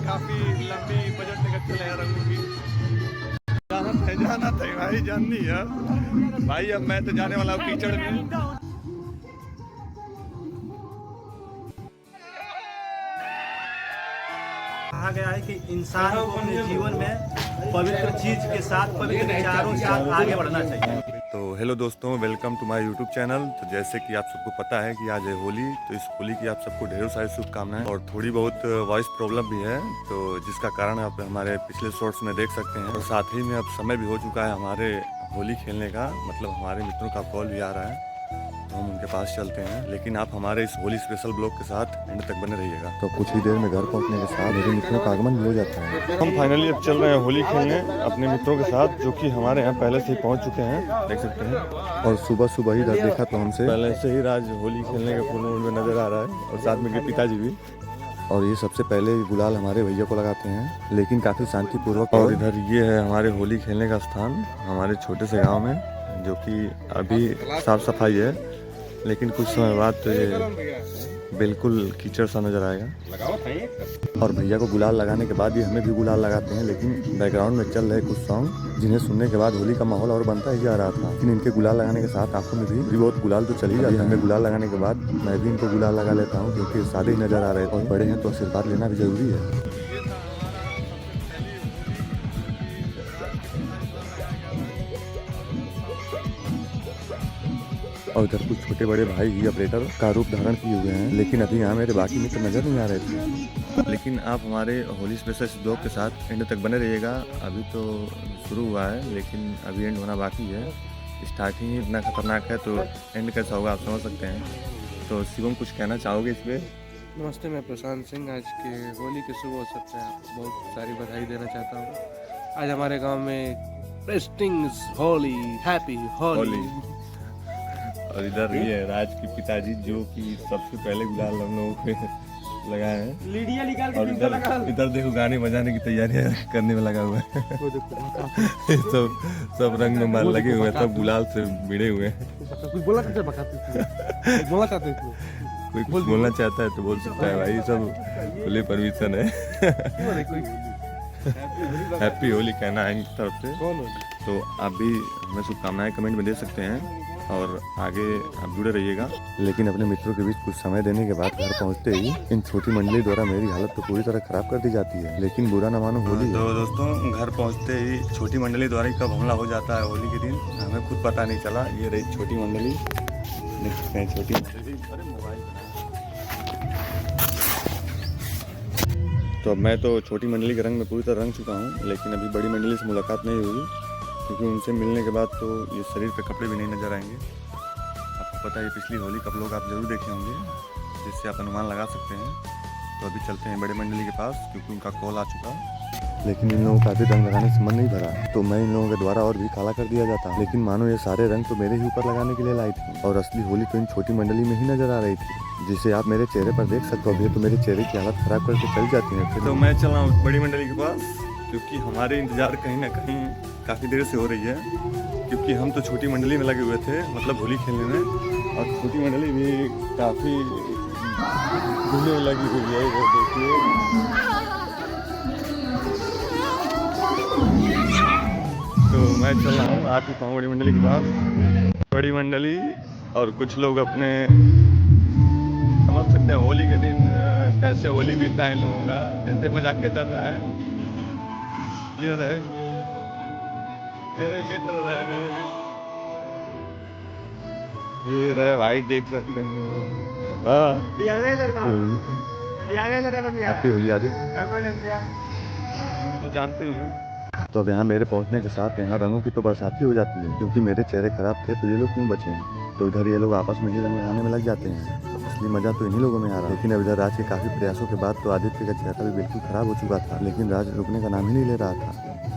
काफी लंबी बजट निकल चले यार रंगों की। जाना था भाई, जाननी है भाई। अब मैं तो जाने वाला हूँ कीचड़ में। कहा गया है कि इंसान को अपने जीवन में पवित्र चीज के साथ, पवित्र विचारों के साथ आगे बढ़ना चाहिए। तो हेलो दोस्तों, welcome to my YouTube channel. तो जैसे कि आप सबको पता है कि आज है होली, तो इस होली की आप सबको ढेरों सारी शुभकामनाएं। और थोड़ी बहुत वॉइस प्रॉब्लम भी है, तो जिसका कारण आप हमारे पिछले शॉर्ट्स में देख सकते हैं। और साथ ही में अब समय भी हो चुका है हमारे होली खेलने का, मतलब हमारे मित्रों का कॉल भी आ रहा है, तो हम उनके पास चलते हैं। लेकिन आप हमारे इस होली स्पेशल ब्लॉग के साथ एंड तक बने रहिएगा। तो कुछ ही देर में घर पहुंचने के साथ मेरे मित्रों का आगमन भी हो जाता है। हम फाइनली अब चल रहे हैं होली खेलने अपने मित्रों के साथ, जो कि हमारे यहाँ पहले से ही पहुंच चुके हैं, देख सकते हैं। और सुबह सुबह ही देखा तो हमसे पहले से ही राज होली खेलने के फुल मूड में नजर आ रहा है, और साथ में पिताजी भी। और ये सबसे पहले गुलाल हमारे भैया को लगाते हैं, लेकिन काफ़ी शांतिपूर्वक। और इधर ये है हमारे होली खेलने का स्थान हमारे छोटे से गांव में, जो कि अभी साफ सफाई है, लेकिन कुछ समय बाद तो ये बिल्कुल कीचड़ सा नजर आएगा। और भैया को गुलाल लगाने के बाद ही हमें भी गुलाल लगाते हैं, लेकिन बैकग्राउंड में चल रहे कुछ सॉन्ग जिन्हें सुनने के बाद होली का माहौल और बनता ही जा रहा था। लेकिन इनके गुलाल लगाने के साथ आंखों में भी बहुत गुलाल तो चली जाती है। हमें गुलाल लगाने के बाद मैं भी इनको गुलाल लगा लेता हूँ, क्योंकि सादे ही नजर आ रहे थे और बड़े हैं तो आशीर्वाद लेना भी जरूरी है। और इधर कुछ छोटे बड़े भाई ही ऑपरेटर का रूप धारण किए हुए हैं, लेकिन अभी यहाँ मेरे बाकी मित्र नजर नहीं आ रहे थे। लेकिन आप हमारे होली स्पेशल ब्लॉग के साथ एंड तक बने रहिएगा। अभी तो शुरू हुआ है, लेकिन अभी एंड होना बाकी है। स्टार्टिंग ही इतना खतरनाक है, तो एंड कैसा होगा आप समझ सकते हैं। तो शिवम, कुछ कहना चाहोगे इस पर? नमस्ते, मैं प्रशांत सिंह। आज के होली के शुभ अवसर पे आपको बहुत सारी बधाई देना चाहता हूँ। आज हमारे गांव में प्रेस्टिंग्स होली, हैप्पी होली। और इधर ये है राज के पिताजी, जो कि सबसे पहले गुलाल हम लोगों को लगाए हैं। और इधर देखो गाने बजाने की तैयारियां करने में लगा हुआ है। सब रंग में माल लगे हुए हैं, सब गुलाल से भिड़े हुए हैं। कुछ बोलना चाहते थे? कोई कुछ बोलना चाहता है तो बोल सकता है भाई, सब खुली परमिशन है। हैप्पी होली कहना है इनकी तरफ से। तो आप भी हमें शुभकामनाएं कमेंट में दे सकते हैं, और आगे आप जुड़े रहिएगा। लेकिन अपने मित्रों के बीच कुछ समय देने के बाद घर पहुंचते ही इन छोटी मंडली द्वारा मेरी हालत तो पूरी तरह खराब कर दी जाती है। लेकिन बुरा न मानो होली। तो दोस्तों, घर पहुंचते ही छोटी मंडली द्वारा कब हमला हो जाता है होली के दिन, हमें खुद पता नहीं चला। ये रही छोटी मंडली, देख सकते हैं छोटी मंडली। तो अब मैं तो छोटी मंडली के रंग में पूरी तरह रंग चुका हूँ, लेकिन अभी बड़ी मंडली से मुलाकात नहीं हुई, क्योंकि उनसे मिलने के बाद तो ये शरीर पे कपड़े भी नहीं नजर आएंगे। आपको पता है पिछली होली का व्लॉग आप जरूर देखे होंगे, जिससे आप अनुमान लगा सकते हैं। तो अभी चलते हैं बड़े मंडली के पास, क्योंकि उनका कॉल आ चुका। लेकिन इन लोगों का भी रंग लगाने से मन नहीं भरा, तो मैं इन लोगों के द्वारा और भी काला कर दिया जाता। लेकिन मानो ये सारे रंग तो मेरे ही ऊपर लगाने के लिए लाई थी, और असली होली तो इन छोटी मंडली में ही नजर आ रही थी, जिसे आप मेरे चेहरे पर देख सकते हो। अभी तो मेरे चेहरे की हालत खराब करके चल जाती है। फिर तो मैं चला हूँ बड़ी मंडली के पास, क्योंकि हमारे इंतजार कहीं ना कहीं काफ़ी देर से हो रही है। क्योंकि हम तो छोटी मंडली में लगे हुए थे, मतलब होली खेलने में, और छोटी मंडली भी काफ़ी घूमने में लगी हुई है। इधर देखिए, तो मैं चल रहा हूँ, आ चुका हूँ बड़ी मंडली के पास। बड़ी मंडली और कुछ लोग अपने, समझ सकते हैं होली के दिन कैसे होली बीतता है इन लोगों का, कैसे मजाक चल रहा है। ये रहे भाई, देख सकते हैं। तो जानते हो। तो अब यहाँ मेरे पहुँचने के साथ यहाँ रंगों की तो बरसात ही हो जाती है, क्योंकि मेरे चेहरे खराब थे, तो ये लोग क्यों बचे हैं। तो इधर ये लोग आपस में ही रंग लगाने में लग जाते हैं। असली मजा तो इन्हीं लोगों में आ रहा है। लेकिन अब इधर राज के काफी प्रयासों के बाद तो आदित्य का चेहरा भी बिल्कुल खराब हो चुका था, लेकिन राज रुकने का नाम ही नहीं ले रहा था।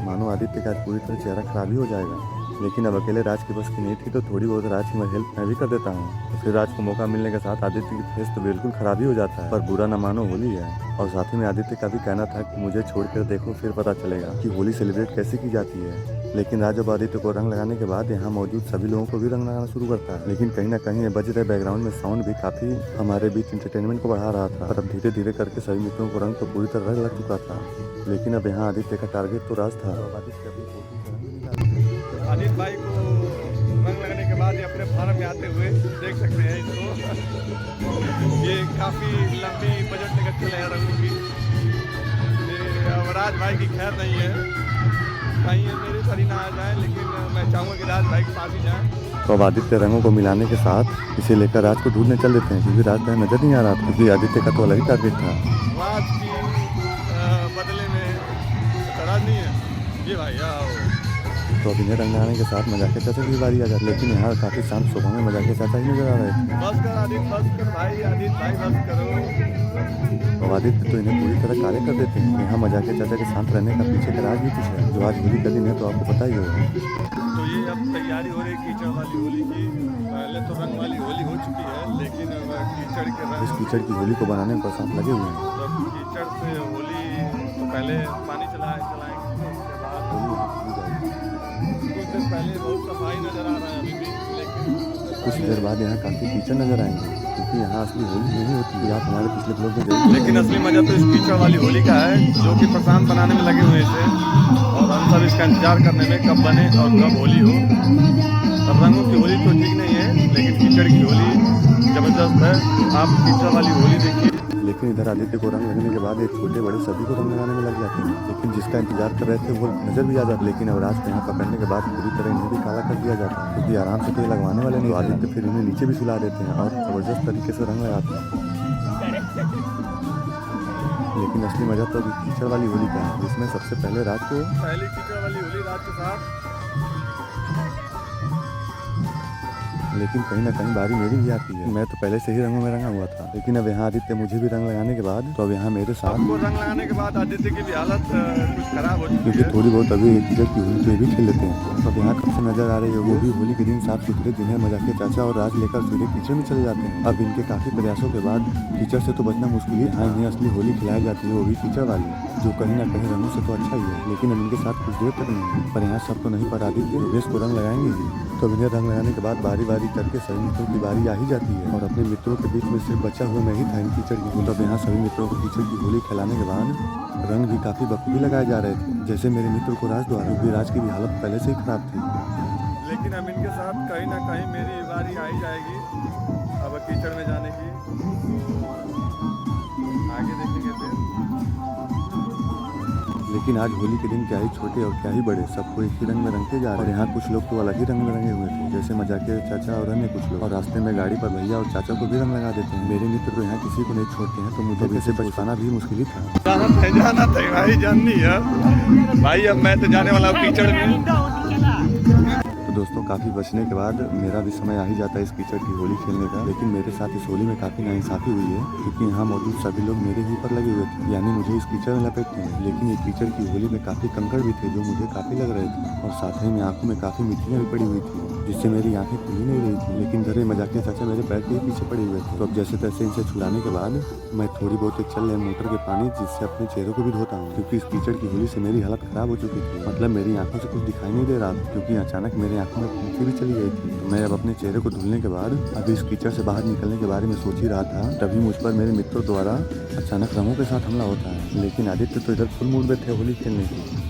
मानो आदित्य का पूरी तरह चेहरा खराब ही हो जाएगा। लेकिन अब अकेले राज की बस की नहीं थी, तो थोड़ी बहुत राज की मैं हेल्प मैं भी कर देता हूँ। तो फिर राज को मौका मिलने के साथ आदित्य की फेस तो बिल्कुल खराब ही हो जाता है। पर बुरा न मानो, होली है। और साथ ही में आदित्य का भी कहना था कि मुझे छोड़कर देखो, फिर पता चलेगा कि होली सेलिब्रेट कैसे की जाती है। लेकिन राज अब आदित्य को रंग लगाने के बाद यहाँ मौजूद सभी लोगों को भी रंग लगाना शुरू करता है। लेकिन कहीं ना कहीं बज रहे बैकग्राउंड में साउंड भी काफी हमारे बीच इंटरटेनमेंट को बढ़ा रहा था। पर अब धीरे धीरे करके सभी मित्रों को रंग तो पूरी तरह लग चुका था। लेकिन अब यहाँ आदित्य का टारगेट तो राज था। आदित्य भाई को रंग लगने के बाद ये अपने फार्म में आते हुए देख सकते हैं इसको। ये काफ़ी लंबी बजट लेकर चले हैं रंगों की। ये अब राज भाई की खैर नहीं है, कहीं ये मेरे सरी ना आ जाए, लेकिन मैं चाहूँगा कि राज भाई के पास ही जाए। तो अब आदित्य रंगों को मिलाने के साथ इसे लेकर राज को ढूंढने चल देते हैं, क्योंकि राज भाई नजर नहीं आ रहा था, क्योंकि आदित्य का तो अलग ही टारगेट था। राज की बदले में राज नहीं है ये भाई आओ। तो अब इन्हें रंग लगाने के साथ मजाकिया चाचा की बारी आ जाती, लेकिन यहाँ काफी शांत स्वभाव में मजाकिया चाचा ही नजर आ रहे थे। बस कर आदित्य, बस कर भाई, आदित्य भाई बस करो। और आदित्य तो इन्हें पूरी तरह कार्य कर देते हैं। यहाँ मजाकिया चाचा के शांत रहने का पीछे का राज भी कुछ है, जो आज होली का दिन है, तो आपको पता ही होगा। तो ये अब तैयारी हो रही है कीचड़ वाली होली की। पहले तो रंग वाली होली हो चुकी है, लेकिन अब कीचड़ के रंग, इस कीचड़ की होली को बनाने में बरसात लगे हुए हैं। तो कीचड़ से होली तो पहले पानी चलाएंगे, उसके बाद कुछ देर पहले बहुत सफाई नजर आ रहा है अभी भी, लेकिन कुछ देर बाद यहाँ काफी कीचड़ नजर आएंगे, क्योंकि यहाँ असली होली नहीं होती है। आप हमारे पिछले ब्लॉग में देखिए। लेकिन असली मजा तो इस कीचड़ वाली होली का है, जो कि प्रशांत बनाने में लगे हुए थे, और हम सब इसका इंतजार करने में कब बने और कब होली हो। अब रंगों की होली तो ठीक नहीं है, लेकिन कीचड़ की होली जबरदस्त है। आप कीचड़ वाली होली देखिए। लेकिन इधर आदित्य को रंग लगने के बाद एक छोटे बड़े सभी को रंग लगाने में लग जाते हैं, लेकिन जिसका इंतजार कर रहे थे वो नजर भी आ जाता। लेकिन अब राज को यहाँ पकड़ने के बाद पूरी तरह इन्हें भी काला कर दिया जाता है, क्योंकि आराम से तो ये लगवाने वाले नहीं। आदित्य फिर इन्हें नीचे भी सुला देते हैं और जबरदस्त तरीके से रंग लगाते हैं। लेकिन असली मजा तो अभी कीचड़ वाली होली का है, जिसमें सबसे पहले राज को पहली कीचड़ वाली होली राज के साथ। लेकिन कहीं ना कहीं बारी मेरी भी आती है। मैं तो पहले से ही रंगों में रंगा हुआ था, लेकिन अब यहाँ आदित्य मुझे भी रंग लगाने के बाद तो अब यहाँ मेरे साथ आपको रंग लगाने के बाद आदित्य की भी हालत कुछ खराब हो चुकी क्योंकि है। थोड़ी बहुत अभी कीचड़ की होली तो ये भी खेल लेते हैं। अब यहाँ कब से नजर आ रही है वो भी होली के दिन साफ सुथरे, जिन्हें मजाकिया चाचा और राज लेकर सीधे कीचड़ में चले जाते हैं। अब इनके काफी प्रयासों के बाद कीचड़ से तो बचना मुश्किल ही। हाँ, इन्हें असली होली खिलाई जाती है, वो भी कीचड़ वाली, जो कहीं ना कहीं रंगों से तो अच्छा ही है। लेकिन अब इनके साथ कुछ देर तक नहीं है, पर यहाँ सब तो नहीं, पर आदित्य देश को रंग लगाएंगे ही। तो इन्हें रंग लगाने के बाद बारी बारी करके सभी मित्रों की बारी आ ही जाती है, और अपने मित्रों के बीच में सिर्फ बचा हुआ मैं ही था इन कीचड़ की। तब यहाँ सभी मित्रों को कीचड़ की होली खिलाने के बाद रंग भी काफी बखूबी लगाए जा रहे थे, जैसे मेरे मित्र को राज द्वारा, क्योंकि राज की भी हालत पहले से ही खराब थी। लेकिन अब इनके साथ कहीं ना कहीं मेरी बारी आ ही जाएगी अब कीचड़ में जाने की। आगे देखेंगे फिर। लेकिन आज होली के दिन क्या ही छोटे और क्या ही बड़े, सबको एक ही रंग में रंगते जा रहे हैं। और यहाँ कुछ लोग तो अलग ही रंग में रंगे हुए थे, जैसे मजाकिया चाचा और अन्य कुछ लोग। और रास्ते में गाड़ी पर भैया और चाचा को भी रंग लगा देते हैं। मेरे मित्र तो यहाँ किसी को नहीं छोड़ते हैं, तो मुझे वैसे बच पाना भी मुश्किल ही था। जाना था भाई, जाननी है भाई। अब मैं तो जाने वाला हूँ कीचड़ में। तो दोस्तों, काफी बचने के बाद मेरा भी समय आ ही जाता है इस कीचड़ की होली खेलने का। लेकिन मेरे साथ इस होली में काफी नाइंसाफी हुई है, क्योंकि यहाँ मौजूद सभी लोग मेरे ही ऊपर लगे हुए थे, यानी मुझे इस कीचड़ में लपेटते हैं। लेकिन ये कीचड़ की होली में काफी कंकड़ भी थे, जो मुझे काफी लग रहे थे, और साथ ही में आंखों में काफी मिट्टियाँ भी पड़ी हुई थी, जिससे मेरी आंखें खुल ही नहीं रही थी। लेकिन घर मजाकिया चाचा मेरे पैर के पीछे पड़े हुए थे। तो अब जैसे तैसे इनसे छुड़ाने के बाद मैं थोड़ी बहुत चल रहे मोटर के पानी, जिससे अपने चेहरे को भी धोता हूँ, क्योंकि इस कीचड़ की होली से मेरी हालत खराब हो चुकी थी। मतलब मेरी आंखों से कुछ दिखाई नहीं दे रहा था, क्योंकि अचानक मेरे आंखों में फुंसी भी चली गई थी। तो मैं अब अपने चेहरे को धुलने के बाद अभी इस कीचड़ से बाहर निकलने के बारे में सोच ही रहा था, तभी मुझ पर मेरे मित्रों द्वारा अचानक रंगों के साथ हमला होता है। लेकिन आदित्य तो इधर फुल मूड में थे होली खेलने की।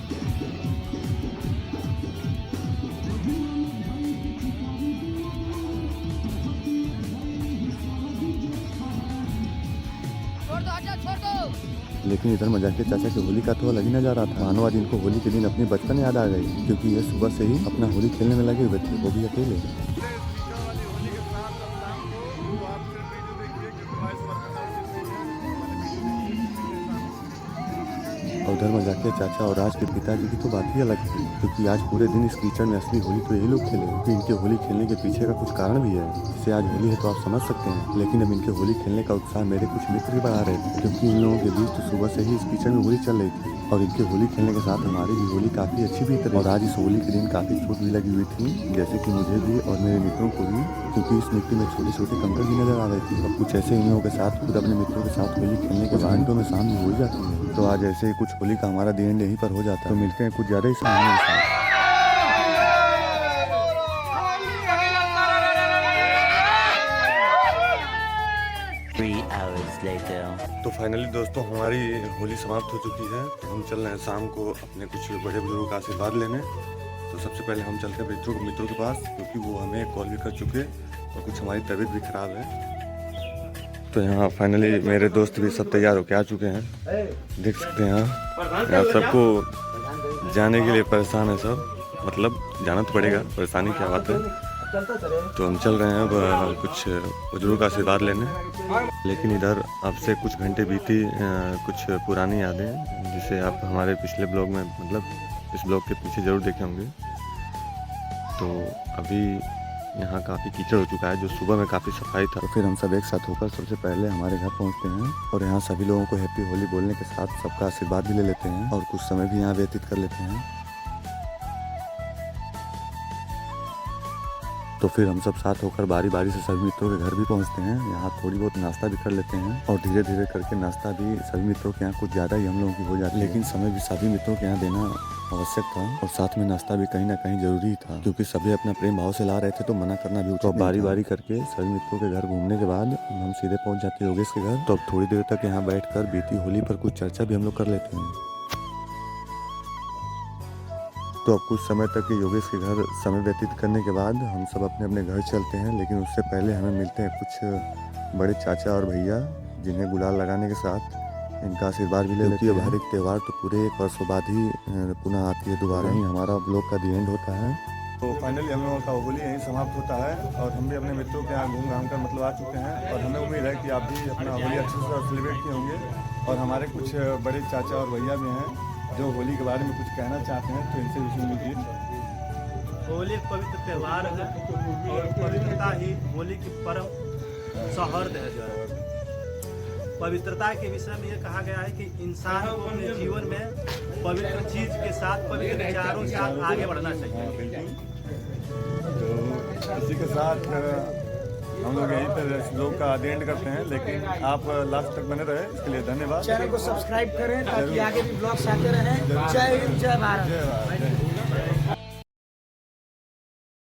लेकिन इधर मजाकिया चाचा की होली का तो अलग ही नजारा था। मानो आज इनको होली के दिन अपनी बचपन याद आ गई, क्योंकि ये सुबह से ही अपना होली खेलने में लगे हुए थे, वो भी अकेले। और उधर मजाकिया चाचा और राज के पिताजी की तो बात ही अलग थी, क्योंकि आज पूरे दिन इस कीचड़ में असली होली तो यही लोग खेले। क्योंकि इनके होली खेलने के पीछे का कुछ कारण भी है, जिससे आज होली है तो आप समझ सकते हैं। लेकिन अब इनके होली खेलने का उत्साह मेरे कुछ मित्र भी बढ़ा रहे थे, क्योंकि इन लोगों के बीच तो सुबह से ही इस कीचड़ में होली चल रही थी। और इनके होली खेलने के साथ हमारी भी होली काफ़ी अच्छी भी थी। और आज इस होली के दिन काफ़ी चोट भी लगी हुई थी, जैसे कि मुझे भी और मेरे मित्रों को भी, क्योंकि इस मिट्टी में छोटे छोटे कंकड़ भी नजर आ रहे थे। और कुछ ऐसे इन लोगों के साथ खुद अपने मित्रों के साथ होली खेलने के बाद तो में शाम भी हो जाती है। तो आज ऐसे ही कुछ होली का हमारा दी एंड यहीं पर हो जाता है। तो मिलते हैं कुछ ज़्यादा ही सामने के साथ। तो फाइनली दोस्तों हमारी होली समाप्त हो चुकी है। हम चल रहे हैं शाम को अपने कुछ बड़े बुजुर्गों का आशीर्वाद लेने। तो सबसे पहले हम चलते हैं मित्रों के पास, क्योंकि वो हमें कॉल भी कर चुके और कुछ हमारी तबीयत भी खराब है। तो यहाँ फाइनली मेरे दोस्त भी सब तैयार होकर आ चुके हैं, देख सकते हैं। यहाँ सबको जाने के लिए परेशान है सब, मतलब जाना तो पड़ेगा, परेशानी क्या बात है। तो हम चल रहे हैं अब कुछ बुजुर्गों का आशीर्वाद लेने। लेकिन इधर आपसे कुछ घंटे बीती कुछ पुरानी यादें, जिसे आप हमारे पिछले ब्लॉग में, मतलब इस ब्लॉग के पीछे ज़रूर देखे होंगे। तो अभी यहाँ काफ़ी कीचड़ हो चुका है, जो सुबह में काफ़ी सफाई था। तो फिर हम सब एक साथ होकर सबसे पहले हमारे घर पहुँचते हैं और यहाँ सभी लोगों को हैप्पी होली बोलने के साथ सबका आशीर्वाद भी ले लेते हैं और कुछ समय भी यहाँ व्यतीत कर लेते हैं। तो फिर हम सब साथ होकर बारी बारी से सभी मित्रों के घर भी पहुंचते हैं। यहाँ थोड़ी बहुत नाश्ता भी कर लेते हैं और धीरे धीरे करके नाश्ता भी सभी मित्रों के यहाँ कुछ ज़्यादा ही हम लोगों की हो जाती है। लेकिन समय भी सभी मित्रों के यहाँ देना आवश्यक था और साथ में नाश्ता भी कहीं ना कहीं जरूरी था, क्योंकि सभी अपना प्रेम भाव से ला रहे थे, तो मना करना भी उचित नहीं था। बारी बारी करके सभी मित्रों के घर घूमने के बाद हम सीधे पहुँच जाते हैं योगेश के घर। तो अब थोड़ी देर तक यहाँ बैठ कर बीती होली पर कुछ चर्चा भी हम लोग कर लेते हैं। तो अब कुछ समय तक योगेश के घर समय व्यतीत करने के बाद हम सब अपने अपने घर चलते हैं। लेकिन उससे पहले हमें मिलते हैं कुछ बड़े चाचा और भैया, जिन्हें गुलाल लगाने के साथ इनका आशीर्वाद भी ले लेते हैं। हर एक त्यौहार तो पूरे एक वर्षों बाद ही पुनः आती है, दोबारा ही हमारा ब्लॉग का दी एंड होता है। तो फाइनली हम लोगों का होली यहीं समाप्त होता है और हम भी अपने मित्रों के यहाँ घूम घाम कर मतलब आ चुके हैं। और हमें उम्मीद है कि आप भी अपना होली अच्छे से सेलिब्रेट किए होंगे। और हमारे कुछ बड़े चाचा और भैया भी हैं जो होली के बारे में कुछ कहना चाहते हैं, तो इनसे भी सुन लीजिए। होली एक पवित्र त्यौहार है और पवित्रता ही होली की परम सौहार्द है। जो है पवित्रता के विषय में ये कहा गया है कि इंसान को अपने जीवन में पवित्र चीज के साथ, पवित्र विचारों के साथ आगे बढ़ना चाहिए। तो इसी के साथ हम लोग यहीं पर इस ब्लॉग का एंड करते हैं, लेकिन आप लास्ट तक बने रहे, इसके लिए धन्यवाद। चैनल को सब्सक्राइब करें ताकि आगे भी ब्लॉग्स आते रहें। जय हिंद, जय भारत।